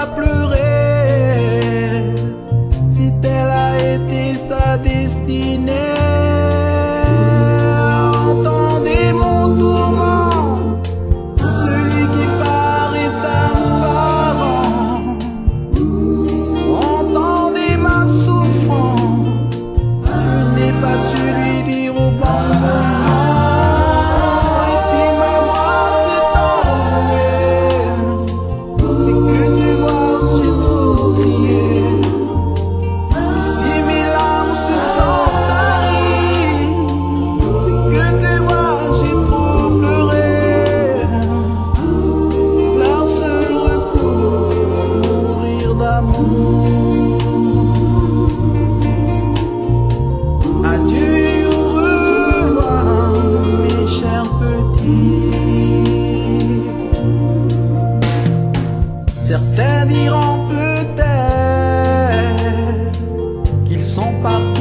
à pleurer si telle a été sa destinée. Entendez mon tourment, celui qui part est apparent. Entendez ma souffrance, je n'ai pas su lui dire au bon moment. Ici ma voix s'est enlevée, c'est que tu vois j'ai trop crié. Ici mes larmes se sont taries, c'est que tu vois j'ai trop pleuré. Leur seul recours, mourir d'amour. Adieu et au revoir, mes chers petits. Certains diront peut-être qu'ils sont partis